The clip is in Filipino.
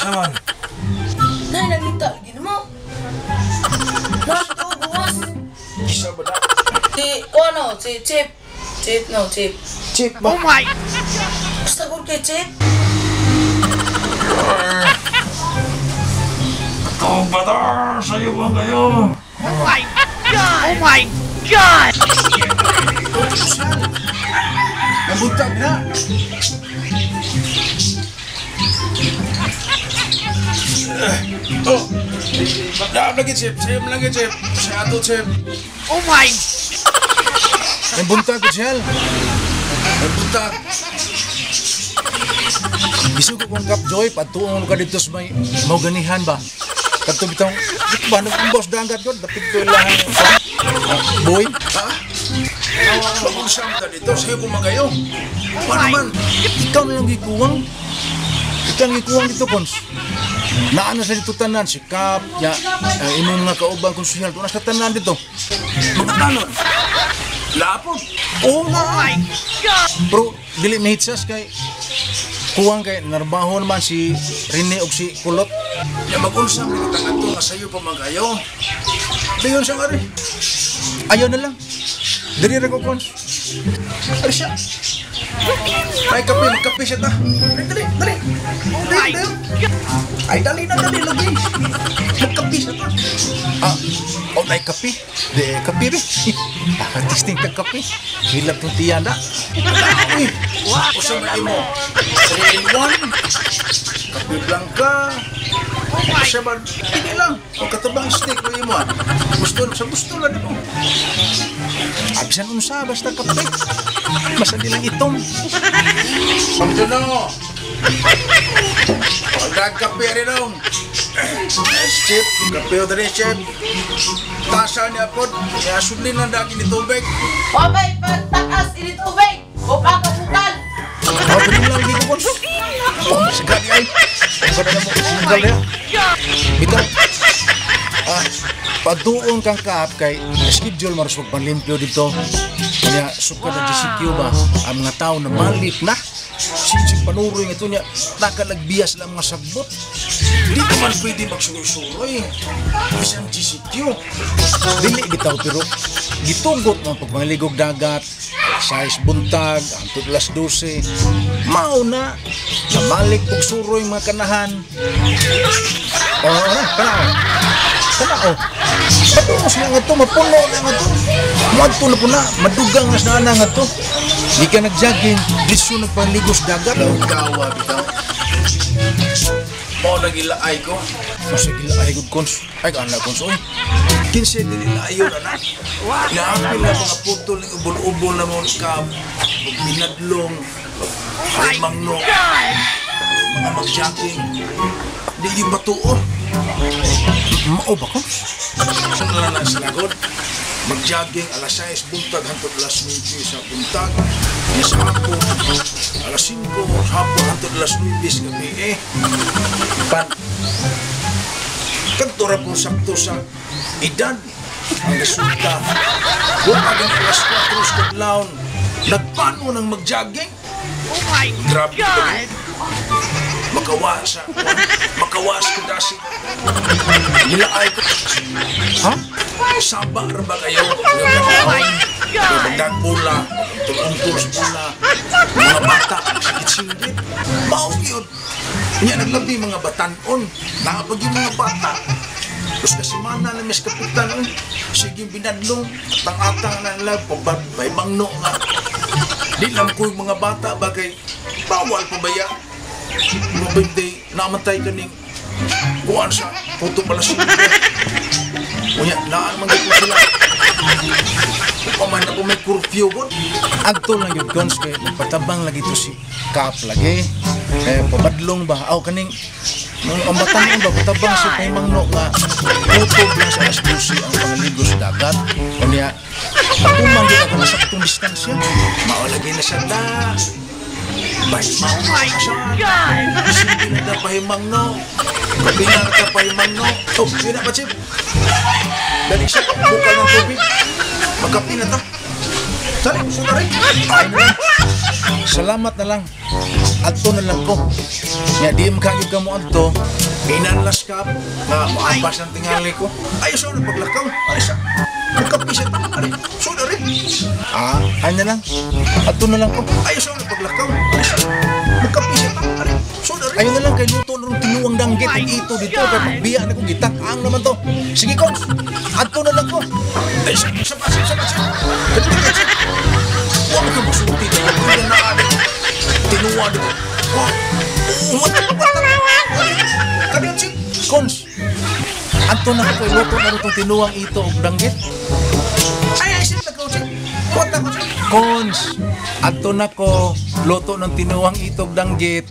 naman. Nay, nagminta. Gino mo. Nasa to, bukas. Isa ba na? Si Chip. Chip. Chip ba? Oh my! Basta ko kay Chip. Ikaw ba ta? Sa'yo ba kayo? Oh my God! Oh my God! Nabuntag na! Oh! Daan lagi, Chip! Chip lagi, Chip! Siya to, Chip! Oh my! Nabuntag ko, Chel! Nabuntag! Gusto ko kong Kapjoy, patuong ka dito sa may mauganihan ba? Kato bitang, ba nung boss dagat ko, dapit ko lang boy, ha? Pag-usam ka dito, sa'yo kong magayo. Paano man? Ikaw na lang gikuwang. Ikaw na gikuwang dito, Cons. Naana sa dito tanan, si Kap, ya, imong mga kaubang konsyal, doon sa tanan dito. Mga tanon? Lapon? Oo nga. Oh my God! Pero, dili may hitsas kay kuwang kay narbaho naman si Rene o si Kulot. Ya mag-unsam kita nga ito nga sa'yo pa magayo. Dayon siya nga rin. Ayaw na lang. Dali rin ko, Cons. Ari siya. Ay, kape. Magkape siya ta. Dali. Oh my God! Ay, dali lagi. Magkape siya ta. Ay, kape. Di, kape rin. Testing ka kape. Hilap ng tiyana. Uy, usang na mo. 3-in-1. Kape blanca. Siya ba? Hindi lang. O katabang steak mo imo. Gusto lang ito. Absan unsa, basta kape. Basta di lang itong. Pagduno. Pagkakape rin dong. Chip, kape o dali, Chip. Tasa niya po. Kaya sudlin lang dagi ni tubig. Wabay, pagtakas ini tubig. Bukal. Pwede lang dito, Cons. Sigari ay. Pwede na mo singal niya. Bitaw. Pagtuon kang kaap kay schedule maros magpanlimpyo dito. Kaya suka na GCQ ba ang mga tao na malik na. Sinsig panuroy nga ito niya. Nakalagbias lang mga sagbot. Di naman pwede magsuroy-suroy. Isang GCQ. Dili bitaw pero gitugot ng pagmaligog dagat. Size buntag, ang tudlas 12. Mao na. Namalik og suroy mga kanahan. Kana Patungo sila nga ito, mapuno na nga ito. Madto na po na, madugang na sana nga ito. Di ka nag-jogging, diso nagpanligos dagat. Gawa, bitaw. Mao na gilaay ko. Masa gilaay ko, Cons. Ay, kaana, Cons, oy. 15 nilaayo na na. Naapil na mga putol ng ubol-ubol na mga kab. Binadlong. Ay, mangno. Mga mag-jogging. Di yung matuon. Mao ba, Cons? Saan na lang sinagod? Mag-jogging alas 6 buntag hantod alas 9 sa buntag. Sa hapon, alas 5 hapon hantod alas 9 sa gabi. Kantora po sakto sa edad ang resulta. Kung agad alas 4 sa kadlaon, nagpano ng mag-jogging? Oh my Grabe God! Makawas ko dasi. Nilaay ko. Ha? Saba ra ba kayo? Oh my God! Bagdag pula, tulong-tulong sa pula, mga bata, sakit-singit. Baong yun. Kanya naglabi mga batanon, nakapag yung mga bata. Tapos na semana na mes kapitan, sige binadlong, atang-atang na lang, pabay mangno nga. Di lang ko yung mga bata bagay, bawal pabaya. Mga birthday, namatay ka ning kuhaan sa puto palasin. Kunya, naan man dito sila. Paman ako may curfew ko. Agto lang yung Cons kay patabang lagi to si Kap lagi. Pabadlong ba? Aw kaning ang batang ba patabang si Paimangno nga utog lang sa alas 12 ang pangaligo sa dagat. Kanya pagumang din ako sa katong distansya. Maulagay na siya na. Oh my God! Sige na na Paimangno. Kapinan ka Paimangno. Oh, yun na pa, Chip. Dali siya, bukal ng tubig. Magkapi na ta. Sali, gusto na rin. Salamat na lang. Adto na lang ko. Nga di mo kayo ka mo adto. Inanlas ka na maampas ng tingali ko. Ay, so na paglakaw. Ay, sa. Magkapisit. Ay, so na rin. Ay na lang. Adto na lang ko. Ay, so na paglakaw. Ay, sa. Magkapisit. Ay, so na rin. Ayun na lang kay luto na rin tinuwang danggit. Ang ito dito. Kay pagbiya na kong gitak-ang naman to. Sige, Kons. Adto na lang ko. Ay, sa. Huwag ka masulti na yung mga naalit. Tinuwa dito. Kaniyan si Kons. Anto na ko luto na rin tinuwang ito og danggit. Ay, sila ko si. Kuwat ako si. Kons. Anto na ko luto ng tinuwang ito og danggit.